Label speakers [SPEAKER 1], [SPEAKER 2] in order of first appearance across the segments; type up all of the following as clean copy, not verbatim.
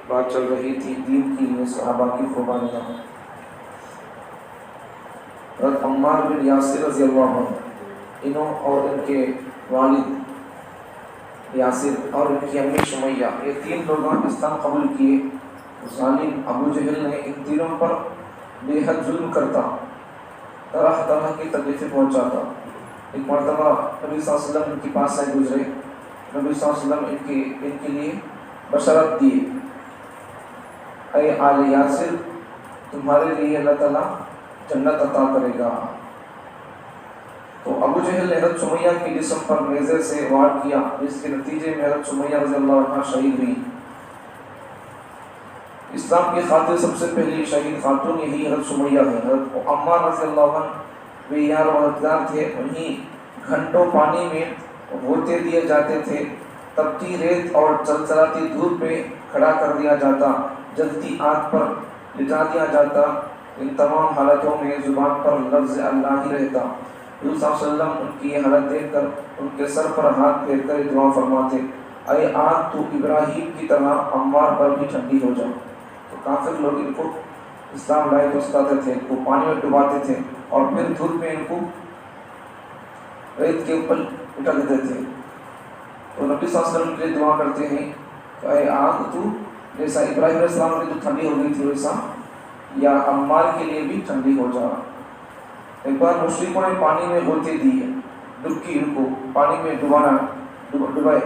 [SPEAKER 1] بات چل رہی تھی دین کی لیے صحابہ کی قربانیاں. حضرت عمار بن یاسر رضی اللہ عنہ، انہوں اور ان کے والد یاسر اور ان کی امی سمیہ، یہ تین لوگوں نے اسلام قبول کیے. ظالم ابو جہل نے ان تینوں پر بے حد ظلم کرتا، طرح طرح کی تکلیفیں پہنچاتا. ایک مرتبہ نبی صلی اللہ علیہ وسلم ان کے پاس سے گزرے. نبی صلی اللہ علیہ وسلم ان کے لیے بشارت دی، اے آل یاسر، تمہارے لیے اللہ تعالیٰ جنت عطا کرے گا. تو ابو جہل نے حضرت سمیہ کے جسم پر نیزے سے وار کیا، جس کے نتیجے میں حضرت سمیہ رضی اللہ عنہ شہید ہوئی. اسلام کی خاطر سب سے پہلی شہید خاتون یہی حضرت سمیہ ہے. حضرت عمار رضی اللہ عنہ بے یار و مددگار تھے، انہیں گھنٹوں پانی میں ہوتے دیے جاتے تھے، تپتی ریت اور چلچلاتی دھوپ پہ کھڑا کر دیا جاتا، جلتی آگ پر لٹا دیا جاتا. ان تمام حالتوں میں زبان پر لفظ اللہ ہی رہتا. حضور صلی اللہ علیہ وسلم ان کی یہ حالت دیکھ کر ان کے سر پر ہاتھ پھیر کر دعا فرماتے، اے آگ تو ابراہیم کی طرح عمار پر بھی ٹھنڈی ہو جا. تو کافر لوگ ان کو اسلام لائے تو ستاتے تھے، ان کو پانی میں ڈباتے تھے اور پھر دھوپ میں ان کو ریت کے اوپر لٹا دیتے تھے. تو نبی صلی اللہ علیہ وسلم کے لیے دعا کرتے ہیں کہ اے آگ تو جیسا ابراہیم علیہ السلام کی جو ٹھنڈی ہو گئی تھی ویسا یا عمار کے لیے بھی ٹھنڈی ہو جا. ایک بار مشرکوں نے پانی میں ہوتے دیے، ڈبکی ان کو پانی میں ڈبائے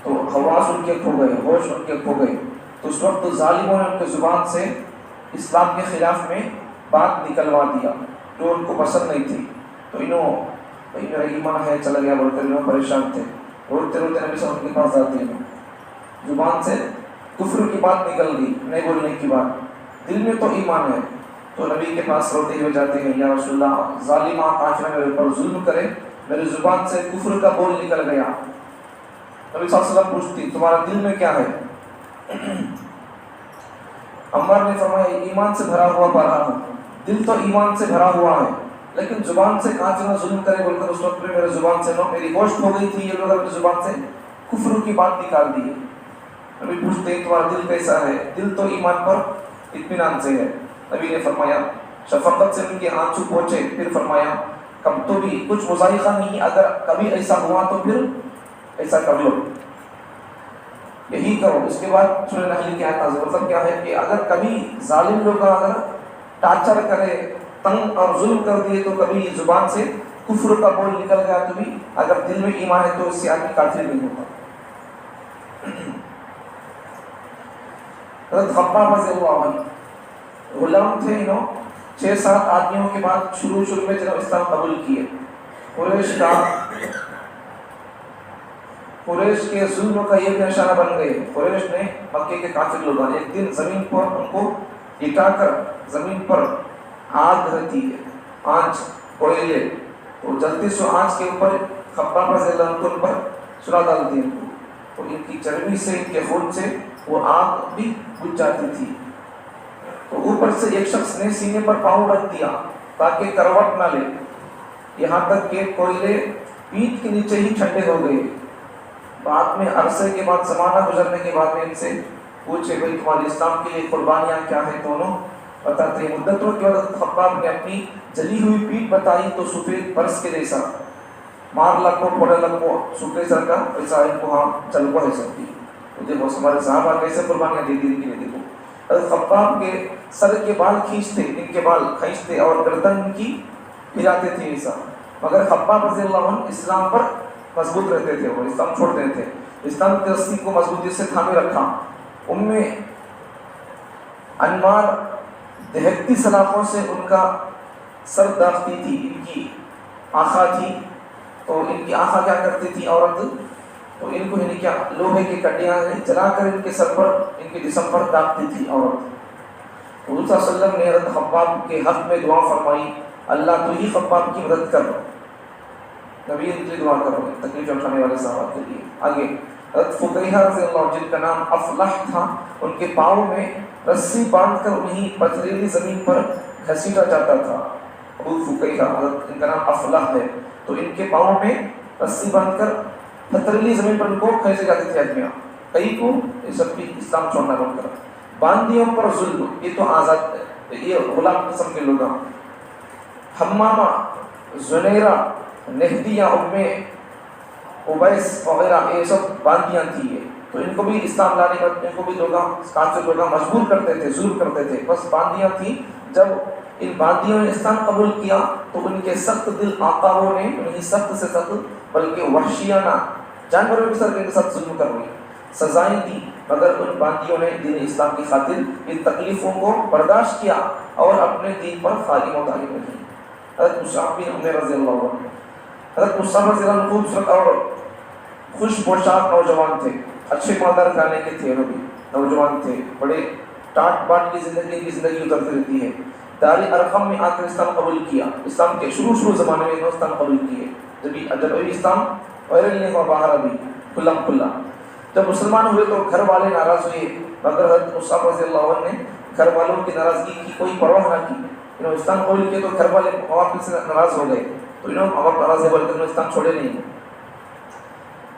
[SPEAKER 1] تو حواس ان کے کھو گئے، ہوش ان کے کھو گئے. تو اس وقت ظالموں نے ان کے زبان سے اسلام کے خلاف میں بات نکلوا دیا جو ان کو پسند نہیں تھی. تو انہوں بھائی میرا ایمان ہے چلا گیا بول کر انہوں پریشان تھے. روتے روتے نبی صلی اللہ علیہ وسلم کے پاس جاتے ہیں، زبان سے کفر کی بات نکل گئی، نہیں بولنے کی بات، دل میں تو ایمان ہے. تو نبی کے پاس روتے ہوئے جاتے ہیں، یا رسول اللہ، ظالمہ کافر میرے پر ظلم کرے، میری زبان سے کفر کا بول نکل گیا. نبی صلی اللہ علیہ وسلم پوچھتی تمہارا دل میں کیا ہے؟ عمار نے فرمایا ایمان سے بھرا ہوا پا رہا ہوں. دل تو ایمان سے بھرا ہوا ہے لیکن زبان سے کافر ظلم کرے بول کر اس وقت میں میرے زبان سے میری گوشت ہو گئی تھی، یہ لوگ میری زبان سے کفر کی بات نکال دی. نبی پوچھتے ہیں تمہارا دل کیسا ہے؟ دل تو ایمان پر اطمینان سے ہے. نبی نے فرمایا، شفقت سے ان کے آنسو پہنچے، پھر فرمایا کم تو بھی کچھ مذائقہ نہیں، اگر کبھی ایسا ہوا تو پھر ایسا کر لو، یہی کرو. اس کے بعد سورہ نحل کی آیت نازل، مطلب کیا ہے کہ اگر کبھی ظالم لوگ اگر ٹارچر کرے، تنگ اور ظلم کر دیے تو کبھی زبان سے کفر کا بول نکل گیا تو بھی اگر دل میں ایمان ہے تو اس سے آدمی کافر نہیں ہوتا. حضرت خباب رضی اللہ عنہ غلام تھے، انہوں 6-7 آدمیوں کے بعد شروع میں جنہوں اسلام قبول کیے. قریش کے ظلم کا یہ بھی نشانہ بن گئے. قریش نے مکے کے کافر لوگوں نے ایک دن زمین پر ان کو لٹا کر، زمین پر آگ رہتی ہے، آنچ کوئلے، تو جلتی سو آنچ کے اوپر خباب رضی اللہ عنہ پر سلا ڈالتی ہیں تو ان کی چربی سے، ان کے خون سے وہ آگ بھی بجھ جاتی تھی. تو اوپر سے ایک شخص نے سینے پر پاؤں رکھ دیا تاکہ کروٹ نہ لے، یہاں تک کہ کوئلے پیٹھ کے نیچے ہی ٹھنڈے ہو گئے. بعد میں عرصے کے بعد، زمانہ گزرنے کے بعد میں ان سے پوچھے بھائی تمہارے اسلام کے لیے قربانیاں کیا ہیں؟ دونوں بتاتے ہیں مدتوں کے بعد خباب نے اپنی جلی ہوئی پیٹھ بتائی تو سفید برس کے جیسا، مار لگو پھوڑے لگو سوکھے سر کا ایسا ان کو ہاں چل کو ہے سکتی. مجھے وہ ہمارے صحابہ کیسے قربانیاں دے دی ان کے لیے. دیکھو حضرت خباب کے سر کے بال کھینچتے، ان کے بال کھینچتے اور گردن ان کی ہلاتے تھے ایسا. مگر خباب رضی اللہ عنہ اسلام پر مضبوط رہتے تھے، وہ اسلام چھوڑتے تھے، اسلام کی رسی کو مضبوطی سے تھامے رکھا. انمار دہکتی سلاخوں سے ان کا سر داغتی تھی، ان کی آنکھیں تھی. تو ان کی آنکھیں کیا کرتی تھی عورت؟ تو ان کو کیا لوہے کی کٹیاں جلا کر ان کے سر پر، ان کے جسم پر داغتی تھی عورت. حضور صلی اللہ علیہ وسلم نے حضرت خباب کے حق میں دعا فرمائی، اللہ تو ہی خباب کی مدد کر. نبی ان کے لیے دعا کرو تکلیف اٹھانے والے صحابہ کے لیے. آگے حضرت فقیہ رضی اللہ عنہ جن کا نام افلح تھا، ان کے پاؤں میں رسی باندھ کر انہیں پتھریلی زمین پر گھسیٹا جاتا تھا. ابو فقیہ حضرت ان کا نام افلح ہے. تو ان کے پاؤں میں رسی باندھ کر پتھریلی زمین پر ان کو کھینچے جاتے تھے آدمیاں. کئی کو یہ سب بھی اسلام چھوڑنا بن کر باندیوں پر ظلم، یہ تو آزاد، یہ غلام قسم کے لوگ ہیں۔ حمامہ، زنیرہ، نہدیہ، اویس وغیرہ یہ سب باندیاں تھی یہ، تو ان کو بھی اسلام لانے کا ان کو بھی لوگ کافر لوگ مجبور کرتے تھے، ظلم کرتے تھے، بس باندیاں تھیں۔ جب ان باندیوں نے اسلام قبول کیا تو ان کے سخت دل آقاؤں نے انہیں سخت سے سخت بلکہ وحشیانہ جانوروں کے سر کے ساتھ ظلم کر ہوئی سزائیں دی، مگر ان باندیوں نے دین اسلام کی خاطر ان تکلیفوں کو برداشت کیا اور اپنے دین پر خالی مطالب رہی۔ حضرت مصعب بن عمیر رضی اللہ عنہ، حضرت مصعب رضی اللہ عنہ خوبصورت اور خوش پوشاک نوجوان تھے، اچھے مالدار گھرانے کے تھے، وہ بھی نوجوان تھے، بڑے ٹاٹ باٹ کی زندگی گزرتی رہتی ہے۔ دار ارقم میں آ کر اسلام قبول کیا، اسلام کے شروع زمانے میں انہوں نے اسلام قبول کیے، جب اسلام وائرل نہیں ہوا باہر ابھی کھلم کھلا، جب مسلمان ہوئے تو گھر والے ناراض ہوئے، مگر حضرت مصعب رضی اللہ عنہ نے گھر والوں کی ناراضگی کی کوئی پرواہ نہ کی۔ انہوں نے اسلام قبول کیا تو گھر والے ماں باپ سے ناراض ہو گئے، تو انہوں نے ماں باپ ناراض ہے بلکہ انہوں نے اسلام چھوڑے نہیں۔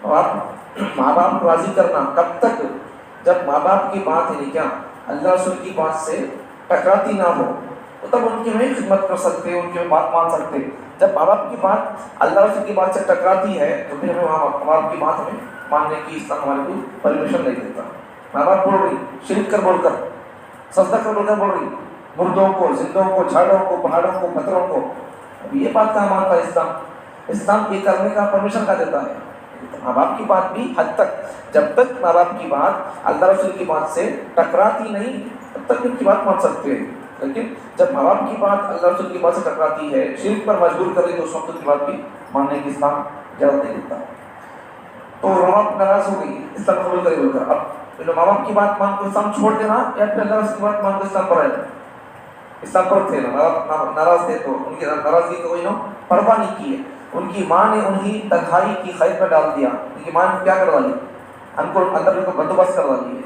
[SPEAKER 1] اور ماں باپ کو راضی کرنا کب تک؟ جب ماں باپ کی بات ہے کیا اللہ رسول کی بات سے ٹکراتی نہ ہو، تو تب ان کی ہمیں خدمت کر سکتے، ان کی بات مان سکتے۔ جب ماں باپ کی بات اللہ رسول کی بات سے ٹکراتی ہے تو پھر ہمیں ماں باپ کی بات ہمیں ماننے کی اسلام ہمارے کو پرمیشن نہیں دیتا۔ ماں باپ بول رہی، شرک کر بول کر، سجدہ کر بول کر بول رہی، مردوں کو، زندوں کو، جھاڑوں کو، پہاڑوں کو، پتھروں کو، اب یہ بات کہاں مانتا ہے اسلام؟ اسلام یہ کرنے کا پرمیشن کا دیتا ہے۔ ماں باپ کی بات بھی حد تک، جب تک ماں باپ کی بات اللہ رسول کی بات سے ٹکراتی نہیں تب تک ان کی بات مان سکتے ہیں، لیکن جب ماں باپ کی بات اللہ رسول کی بات سے ٹکراتی ہے، شرک پر مجبور کر رہی تو اس وقت کی بات بھی ماننے کی اسلام اجازت نہیں دیتا۔ تو ماں باپ ناراض ہو گئی اسلام قبول کرے بول کر، اب ماں باپ کی بات مان کو اسلام چھوڑ دینا یا پھر اللہ رسول کی بات مان کو اسلام پر آئے؟ اسلام پر تھے نا، ماں باپ ناراض تھے تو ان کی ناراضگی کو انہوں پرواہ نہیں کی ہے۔ ان کی ماں نے انہیں تنہائی کی قید میں ڈال دیا، ان کی ماں نے کیا کروا لی؟ ان کو اندر ان کو بندوبست کروا لیے،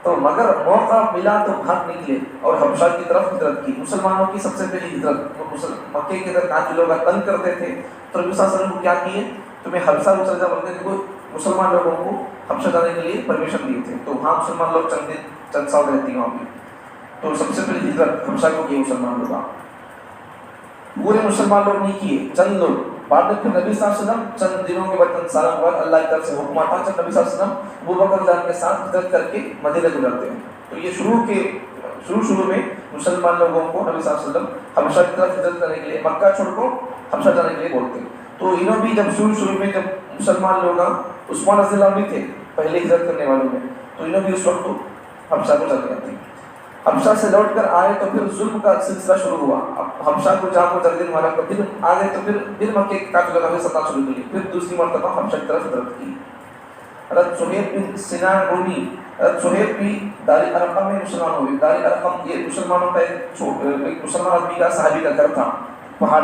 [SPEAKER 1] تو مگر موقع ملا تو بھاگ نکلے اور حبشہ کی طرف ہجرت کی۔ مسلمانوں کی سب سے پہلی ہجرت مکے کے اندر کافی لوگ تنگ کرتے تھے، تو نبی صلی اللہ علیہ وسلم کو کیا کیے، تمہیں حبشہ کو چل جا بولتے تھے، مسلمان لوگوں کو حبشہ جانے کے لیے پرمیشن دیے تھے، تو وہاں مسلمان لوگ چند سال رہتے ہیں وہاں بھی، تو سب سے پہلی ہجرت حبشہ کو کی مسلمان لوگ، پورے مسلمان لوگ نہیں کیے، چند لوگ۔ بعد میں پھر نبی صلی اللہ علیہ وسلم چند دنوں کے بعد، چند سالوں کے بعد اللہ کی طرف سے حکم آتا ہے، جب نبی صلی اللہ علیہ وسلم ابوبکر جان کے ساتھ ہجرت کر کے مدینہ گزرتے ہیں۔ تو یہ شروع میں مسلمان لوگوں کو نبی صلی اللہ علیہ وسلم حبشہ کی طرف ہجرت کرنے کے لیے، مکہ چھوڑ کو حبشہ جانے کے لیے بولتے ہیں۔ تو انہوں بھی جب شروع میں جب مسلمان لوگ، عثمان رضی اللہ عنہ بھی تھے پہلے ہجرت کرنے والوں میں، تو انہوں بھی اس وقت حبشہ کو چل گئے تھے۔ حبشہ سے لوٹ کر آئے تو پھر ظلم کا سلسلہ شروع ہوا، اب حبشہ کو جہاں کو جلدی والا پھر آگے تو پھر مکے کے کافی لوگوں نے ستنا شروع کی، پھر دوسری مرتبہ حبشہ کی طرف ہجرت کی۔ حضرت سہیل بن سنان رومی، حضرت سہیل بھی دار ارقم میں مسلمان ہوئے۔ دار ارقم یہ مسلمانوں کا ایک مسلمان آدمی کا صحابی کا گھر تھا، پہاڑ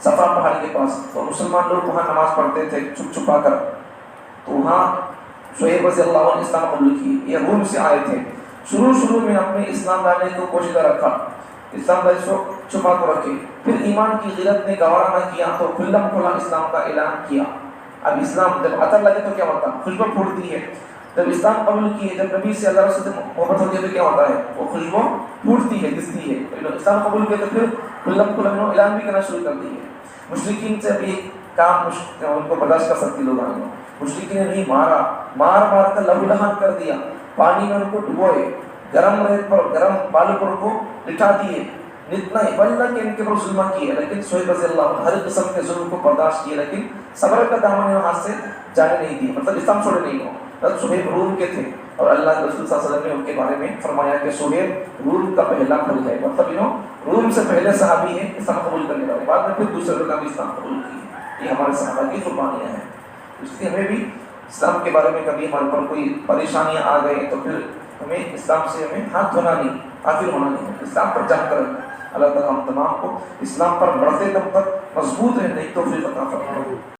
[SPEAKER 1] صفا پہاڑ کے پاس، تو مسلمان لوگ وہاں نماز پڑھتے تھے چھپ چھپا کر، تو وہاں سہیل رضی اللہ عنہ نے اسلام قبول کی۔ یہ روم سے آئے تھے، شروع میں اپنے اسلام لانے کو پوشیدہ رکھا، اسلام کو چھپا کو رکھے، پھر ایمان کی غلط نے گوارا نہ کیا تو کھلم کھلا اسلام کا اعلان کیا۔ اب اسلام جب عطر لگے تو کیا ہوتا ہے؟ خوشبو پھوٹتی ہے۔ جب اسلام قبول کیے، جب نبی سے اللہ رسول سے محبت ہوتی ہے تو کیا ہوتا ہے؟ وہ خوشبو پھوٹتی ہے، دستی ہے۔ اسلام قبول کیا تو پھر کھلم کھلا اعلان بھی کرنا شروع کر دیے۔ مشرکین سے بھی کام ان کو برداشت کر سکتی لوگ آئے، مشرکین نے نہیں مار کر لہو لہان کر دیا، پانی میں ان کو ڈبوئے، گرم ریت پر گرم بالوں پر ان کو لٹا دیے، اتنا بلّہ کہ ان کے پر ظلم کیے، لیکن سہیل رضی اللہ عنہ ہر قسم کے ظلم کو برداشت کیے، لیکن صبر کا دامن ہاتھ سے جانے نہیں دیا، مطلب اسلام چھوڑے نہیں ہو۔ حضرت سہیل روم کے تھے اور اللہ کے رسول صلی اللہ علیہ وسلم نے ان کے بارے میں فرمایا کہ سہیل روم کا پہلا پھل ہے، مطلب انہوں روم سے پہلے صحابی ہیں اسلام قبول کرنے والے، بعد میں پھر دوسرے لوگ بھی اسلام قبول کیے۔ یہ ہمارے صحابہ کی قربانیاں ہیں، اس لیے ہمیں بھی اسلام کے بارے میں کبھی ہمارے پر کوئی پریشانیاں آ گئی تو پھر ہمیں اسلام سے ہاتھ دھونا نہیں، غافل ہونا نہیں، اسلام پر جان کر رکھنا۔ اللہ تعالیٰ ہم تمام کو اسلام پر بڑھتے دم تک مضبوط رہنے کی توفیق عطا فرمائے۔